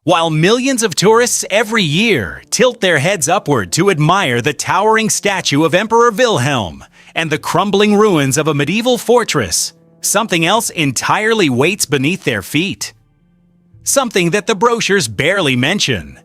While millions of tourists every year tilt their heads upward to admire the towering statue of Emperor Wilhelm and the crumbling ruins of a medieval fortress, something else entirely waits beneath their feet. Something that the brochures barely mention.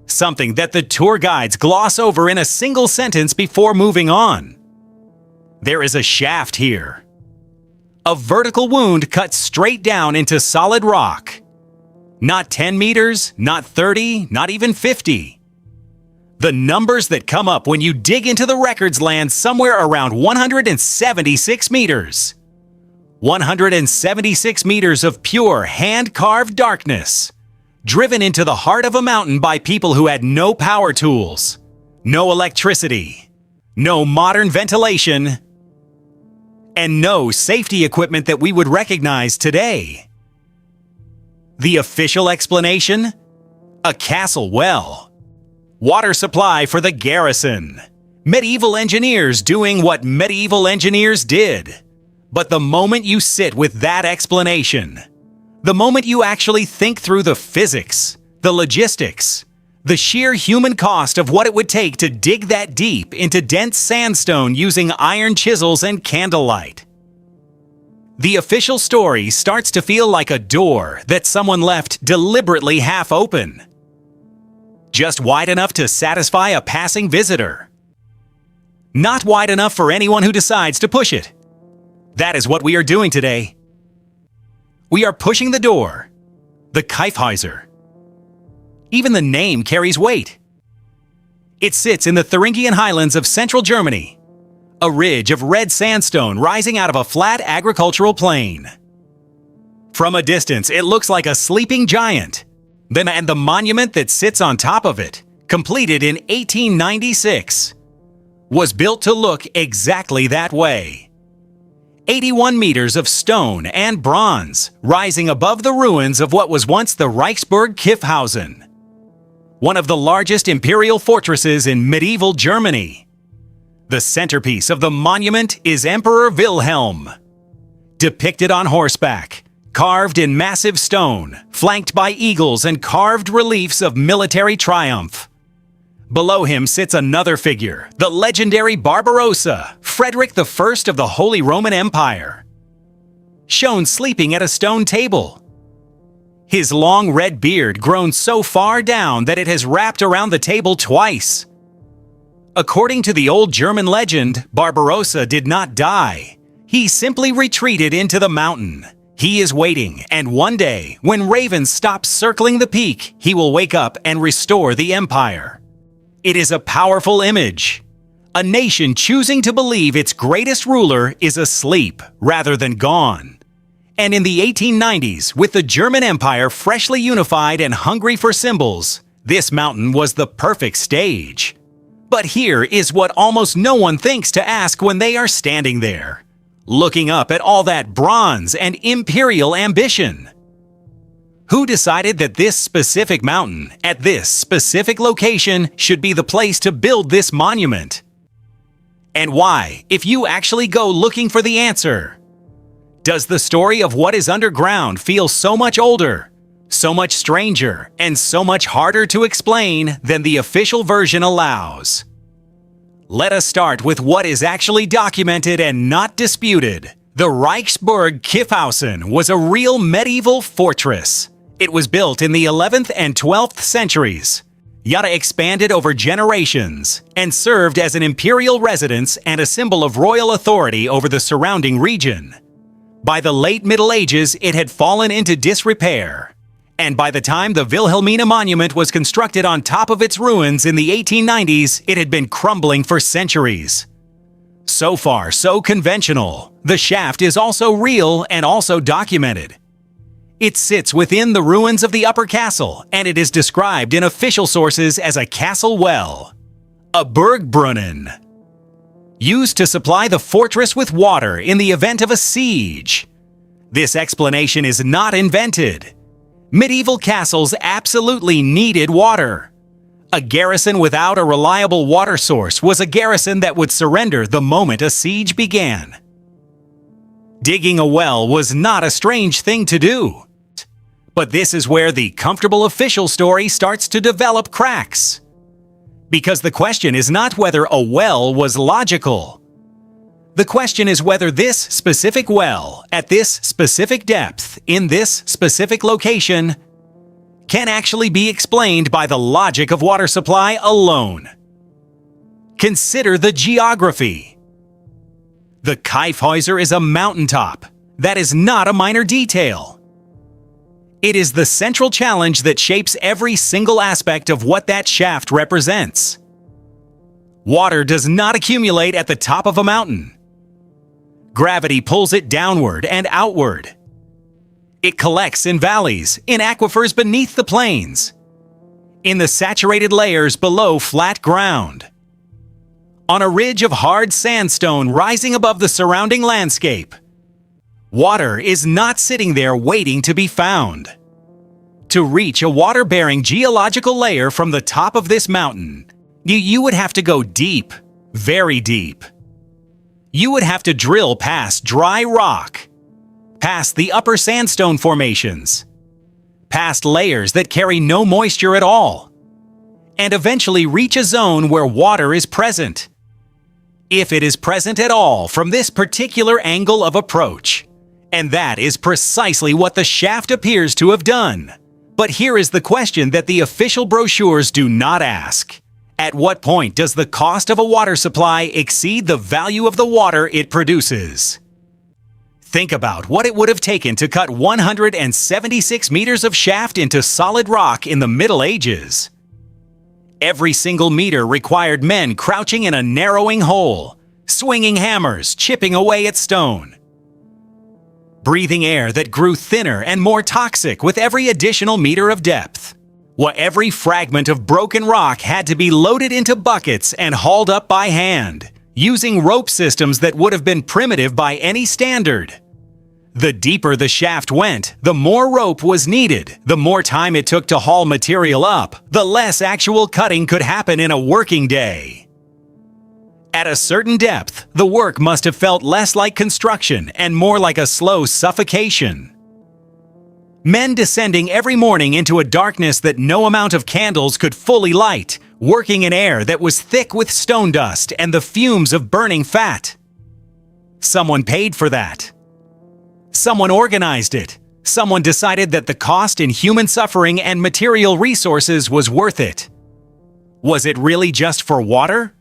Something that the tour guides gloss over in a single sentence before moving on. There is a shaft here. A vertical wound cut straight down into solid rock. Not 10 meters, not 30, not even 50. The numbers that come up when you dig into the records land somewhere around 176 meters. 176 meters of pure hand-carved darkness, driven into the heart of a mountain by people who had no power tools, no electricity, no modern ventilation, and no safety equipment that we would recognize today. The official explanation? A castle well. Water supply for the garrison. Medieval engineers doing what medieval engineers did. But the moment you sit with that explanation, the moment you actually think through the physics, the logistics, the sheer human cost of what it would take to dig that deep into dense sandstone using iron chisels and candlelight, the official story starts to feel like a door that someone left deliberately half open. Just wide enough to satisfy a passing visitor. Not wide enough for anyone who decides to push it. That is what we are doing today. We are pushing the door, the Kyffhäuser. Even the name carries weight. It sits in the Thuringian highlands of central Germany, a ridge of red sandstone rising out of a flat agricultural plain. From a distance, it looks like a sleeping giant. And the monument that sits on top of it, completed in 1896, was built to look exactly that way. 81 meters of stone and bronze rising above the ruins of what was once the Reichsburg Kyffhäuser, one of the largest imperial fortresses in medieval Germany. The centerpiece of the monument is Emperor Wilhelm, depicted on horseback, carved in massive stone, flanked by eagles and carved reliefs of military triumph. Below him sits another figure, the legendary Barbarossa, Frederick I of the Holy Roman Empire, shown sleeping at a stone table. His long red beard grown so far down that it has wrapped around the table twice. According to the old German legend, Barbarossa did not die. He simply retreated into the mountain. He is waiting, and one day, when ravens stop circling the peak, he will wake up and restore the empire. It is a powerful image. A nation choosing to believe its greatest ruler is asleep rather than gone. And in the 1890s, with the German Empire freshly unified and hungry for symbols, this mountain was the perfect stage. But here is what almost no one thinks to ask when they are standing there, looking up at all that bronze and imperial ambition. Who decided that this specific mountain, at this specific location, should be the place to build this monument? And why, if you actually go looking for the answer? Does the story of what is underground feel so much older, so much stranger, and so much harder to explain than the official version allows? Let us start with what is actually documented and not disputed. The Reichsburg Kyffhäuser was a real medieval fortress. It was built in the 11th and 12th centuries, yet expanded over generations, and served as an imperial residence and a symbol of royal authority over the surrounding region. By the late Middle Ages, it had fallen into disrepair, and by the time the Wilhelmina monument was constructed on top of its ruins in the 1890s, it had been crumbling for centuries. So far, so conventional. The shaft is also real and also documented. It sits within the ruins of the upper castle, and it is described in official sources as a castle well, a Burgbrunnen, used to supply the fortress with water in the event of a siege. This explanation is not invented. Medieval castles absolutely needed water. A garrison without a reliable water source was a garrison that would surrender the moment a siege began. Digging a well was not a strange thing to do. But this is where the comfortable official story starts to develop cracks. Because the question is not whether a well was logical. The question is whether this specific well, at this specific depth, in this specific location, can actually be explained by the logic of water supply alone. Consider the geography. The Kyffhäuser is a mountaintop. That is not a minor detail. It is the central challenge that shapes every single aspect of what that shaft represents. Water does not accumulate at the top of a mountain. Gravity pulls it downward and outward. It collects in valleys, in aquifers beneath the plains, in the saturated layers below flat ground, on a ridge of hard sandstone rising above the surrounding landscape. Water is not sitting there waiting to be found. To reach a water-bearing geological layer from the top of this mountain, you would have to go deep, very deep. You would have to drill past dry rock, past the upper sandstone formations, past layers that carry no moisture at all, and eventually reach a zone where water is present. If it is present at all from this particular angle of approach. And that is precisely what the shaft appears to have done. But here is the question that the official brochures do not ask. At what point does the cost of a water supply exceed the value of the water it produces? Think about what it would have taken to cut 176 meters of shaft into solid rock in the Middle Ages. Every single meter required men crouching in a narrowing hole, swinging hammers, chipping away at stone, breathing air that grew thinner and more toxic with every additional meter of depth. While every fragment of broken rock had to be loaded into buckets and hauled up by hand, using rope systems that would have been primitive by any standard. The deeper the shaft went, the more rope was needed. The more time it took to haul material up, the less actual cutting could happen in a working day. At a certain depth, the work must have felt less like construction and more like a slow suffocation. Men descending every morning into a darkness that no amount of candles could fully light, working in air that was thick with stone dust and the fumes of burning fat. Someone paid for that. Someone organized it. Someone decided that the cost in human suffering and material resources was worth it. Was it really just for water?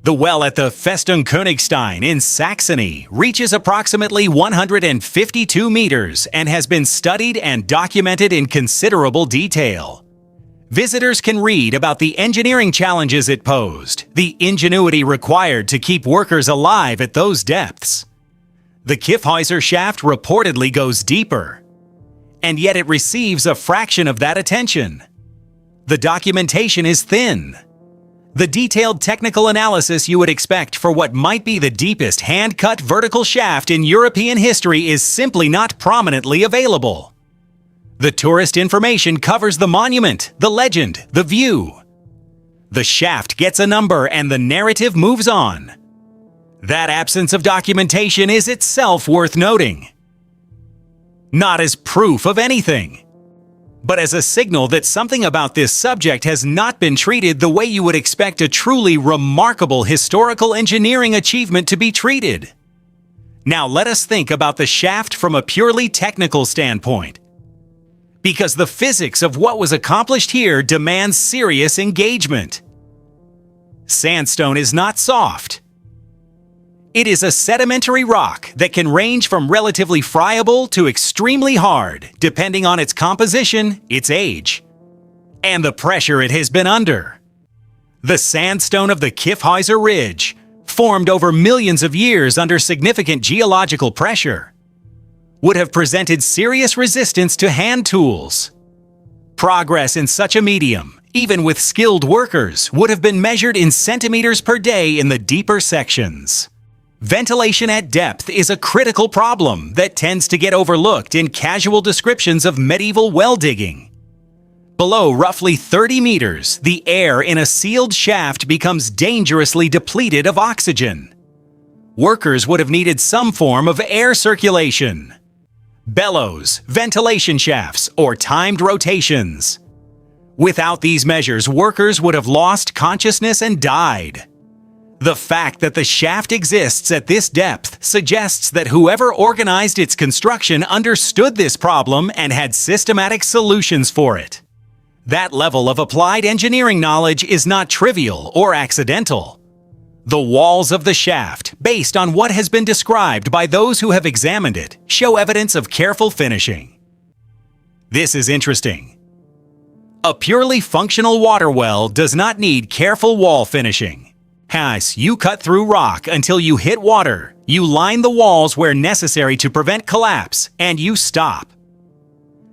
The well at the Festung Königstein in Saxony reaches approximately 152 meters and has been studied and documented in considerable detail. Visitors can read about the engineering challenges it posed, the ingenuity required to keep workers alive at those depths. The Kyffhäuser shaft reportedly goes deeper, and yet it receives a fraction of that attention. The documentation is thin. The detailed technical analysis you would expect for what might be the deepest hand-cut vertical shaft in European history is simply not prominently available. The tourist information covers the monument, the legend, the view. The shaft gets a number and the narrative moves on. That absence of documentation is itself worth noting. Not as proof of anything, but as a signal that something about this subject has not been treated the way you would expect a truly remarkable historical engineering achievement to be treated. Now let us think about the shaft from a purely technical standpoint, because the physics of what was accomplished here demands serious engagement. Sandstone is not soft. It is a sedimentary rock that can range from relatively friable to extremely hard, depending on its composition, its age, and the pressure it has been under. The sandstone of the Kyffhäuser Ridge, formed over millions of years under significant geological pressure, would have presented serious resistance to hand tools. Progress in such a medium, even with skilled workers, would have been measured in centimeters per day in the deeper sections. Ventilation at depth is a critical problem that tends to get overlooked in casual descriptions of medieval well digging. Below roughly 30 meters, the air in a sealed shaft becomes dangerously depleted of oxygen. Workers would have needed some form of air circulation. bellows, ventilation shafts, or timed rotations. Without these measures, workers would have lost consciousness and died. The fact that the shaft exists at this depth suggests that whoever organized its construction understood this problem and had systematic solutions for it. That level of applied engineering knowledge is not trivial or accidental. The walls of the shaft, based on what has been described by those who have examined it, show evidence of careful finishing. This is interesting. A purely functional water well does not need careful wall finishing. As you cut through rock until you hit water, you line the walls where necessary to prevent collapse, and you stop.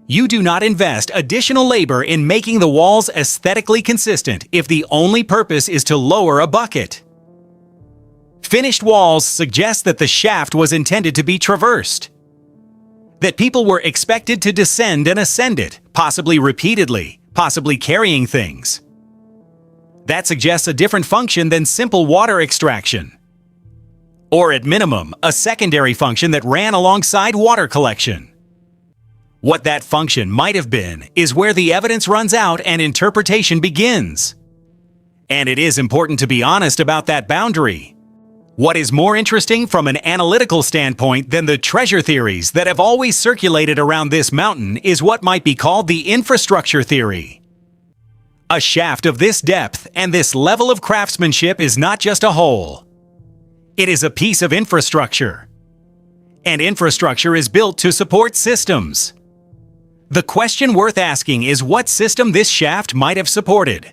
You do not invest additional labor in making the walls aesthetically consistent if the only purpose is to lower a bucket. Finished walls suggest that the shaft was intended to be traversed, that people were expected to descend and ascend it, possibly repeatedly, possibly carrying things. That suggests a different function than simple water extraction. Or at minimum, a secondary function that ran alongside water collection. What that function might have been is where the evidence runs out and interpretation begins. And it is important to be honest about that boundary. What is more interesting from an analytical standpoint than the treasure theories that have always circulated around this mountain is what might be called the infrastructure theory. A shaft of this depth and this level of craftsmanship is not just a hole. It is a piece of infrastructure. And infrastructure is built to support systems. The question worth asking is what system this shaft might have supported.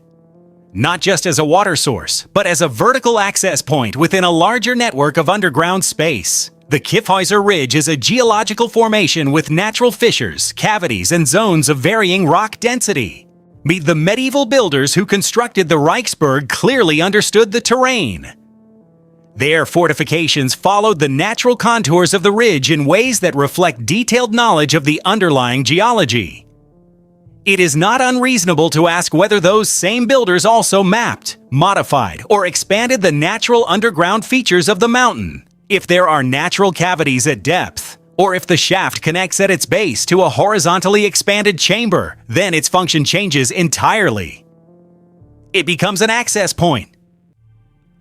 Not just as a water source, but as a vertical access point within a larger network of underground space. The Kyffhäuser Ridge is a geological formation with natural fissures, cavities, and zones of varying rock density. The medieval builders who constructed the Reichsburg clearly understood the terrain. Their fortifications followed the natural contours of the ridge in ways that reflect detailed knowledge of the underlying geology. It is not unreasonable to ask whether those same builders also mapped, modified, or expanded the natural underground features of the mountain. If there are natural cavities at depth, or if the shaft connects at its base to a horizontally expanded chamber, then its function changes entirely. It becomes an access point.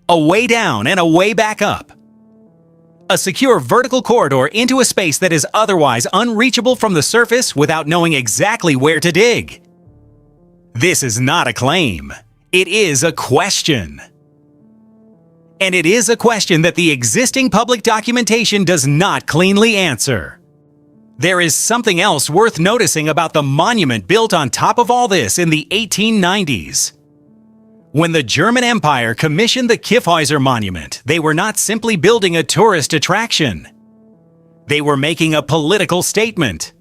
A way down and a way back up. A secure vertical corridor into a space that is otherwise unreachable from the surface without knowing exactly where to dig. This is not a claim. It is a question. And it is a question that the existing public documentation does not cleanly answer. There is something else worth noticing about the monument built on top of all this in the 1890s. When the German Empire commissioned the Kyffhäuser monument, they were not simply building a tourist attraction. They were making a political statement.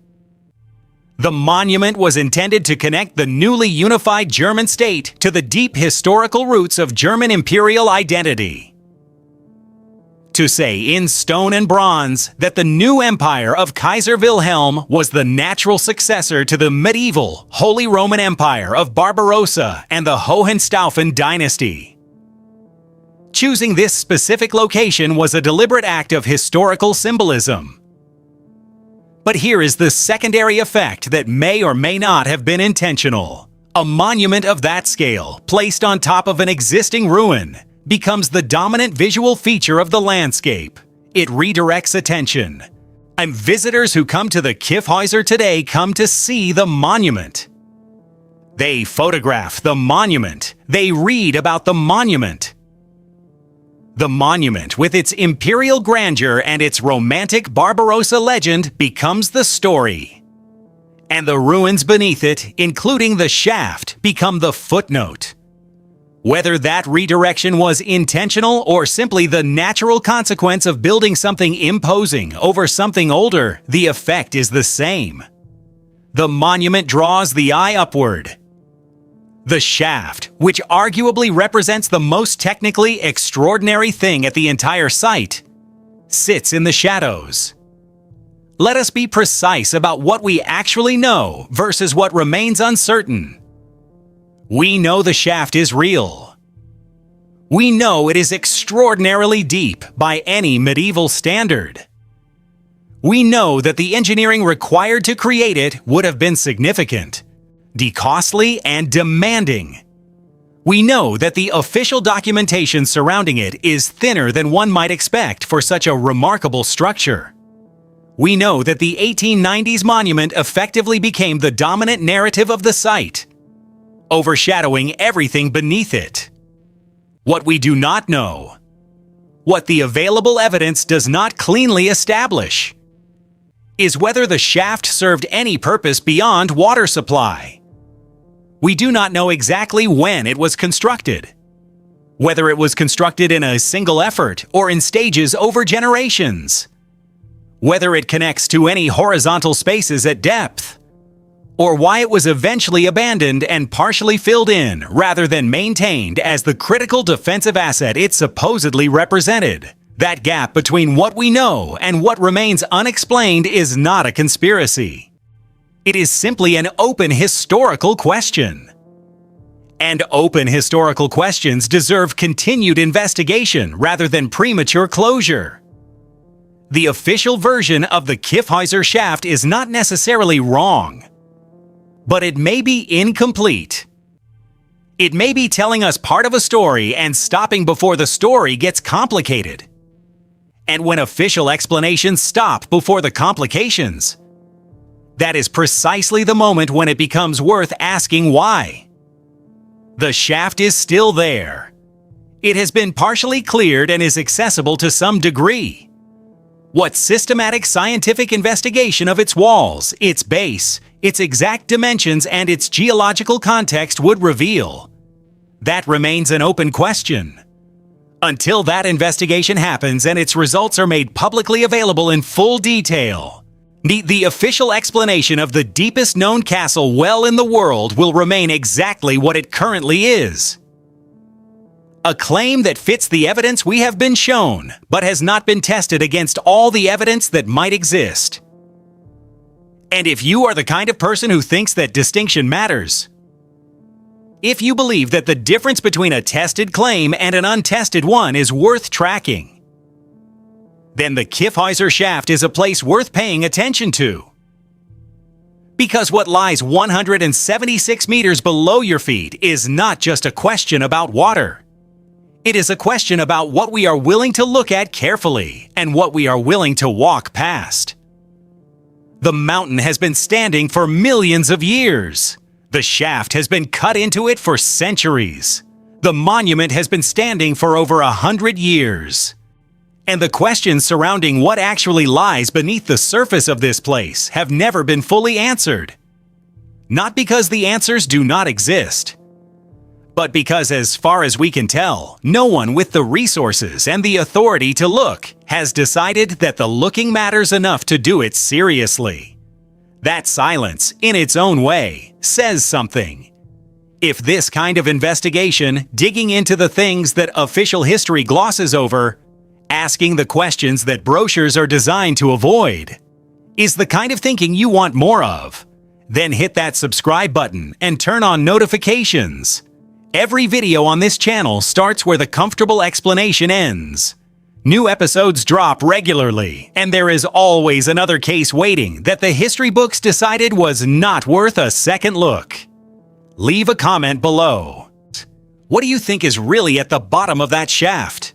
The monument was intended to connect the newly unified German state to the deep historical roots of German imperial identity. To say in stone and bronze that the new empire of Kaiser Wilhelm was the natural successor to the medieval Holy Roman Empire of Barbarossa and the Hohenstaufen dynasty. Choosing this specific location was a deliberate act of historical symbolism. But here is the secondary effect that may or may not have been intentional. A monument of that scale, placed on top of an existing ruin, becomes the dominant visual feature of the landscape. It redirects attention. And visitors who come to the Kyffhäuser today come to see the monument. They photograph the monument. They read about the monument. The monument, with its imperial grandeur and its romantic Barbarossa legend, becomes the story. And the ruins beneath it, including the shaft, become the footnote. Whether that redirection was intentional or simply the natural consequence of building something imposing over something older, the effect is the same. The monument draws the eye upward. The shaft, which arguably represents the most technically extraordinary thing at the entire site, sits in the shadows. Let us be precise about what we actually know versus what remains uncertain. We know the shaft is real. We know it is extraordinarily deep by any medieval standard. We know that the engineering required to create it would have been significant, costly, and demanding. We know that the official documentation surrounding it is thinner than one might expect for such a remarkable structure. We know that the 1890s monument effectively became the dominant narrative of the site, overshadowing everything beneath it. What we do not know, what the available evidence does not cleanly establish, is whether the shaft served any purpose beyond water supply. We do not know exactly when it was constructed, whether it was constructed in a single effort or in stages over generations, whether it connects to any horizontal spaces at depth, or why it was eventually abandoned and partially filled in rather than maintained as the critical defensive asset it supposedly represented. That gap between what we know and what remains unexplained is not a conspiracy. It is simply an open historical question. And open historical questions deserve continued investigation rather than premature closure. The official version of the Kyffhäuser shaft is not necessarily wrong, but it may be incomplete. It may be telling us part of a story and stopping before the story gets complicated. And when official explanations stop before the complications, that is precisely the moment when it becomes worth asking why. The shaft is still there. It has been partially cleared and is accessible to some degree. What systematic scientific investigation of its walls, its base, its exact dimensions, and its geological context would reveal? That remains an open question. Until that investigation happens and its results are made publicly available in full detail, the official explanation of the deepest known castle well in the world will remain exactly what it currently is. A claim that fits the evidence we have been shown, but has not been tested against all the evidence that might exist. And if you are the kind of person who thinks that distinction matters, if you believe that the difference between a tested claim and an untested one is worth tracking, then the Kyffhäuser shaft is a place worth paying attention to. Because what lies 176 meters below your feet is not just a question about water. It is a question about what we are willing to look at carefully and what we are willing to walk past. The mountain has been standing for millions of years. The shaft has been cut into it for centuries. The monument has been standing for over 100 years. And the questions surrounding what actually lies beneath the surface of this place have never been fully answered. Not because the answers do not exist, but because, as far as we can tell, no one with the resources and the authority to look has decided that the looking matters enough to do it seriously. That silence, in its own way, says something. If this kind of investigation, digging into the things that official history glosses over, asking the questions that brochures are designed to avoid, is the kind of thinking you want more of, then hit that subscribe button and turn on notifications. Every video on this channel starts where the comfortable explanation ends. New episodes drop regularly, and there is always another case waiting that the history books decided was not worth a second look. Leave a comment below. What do you think is really at the bottom of that shaft?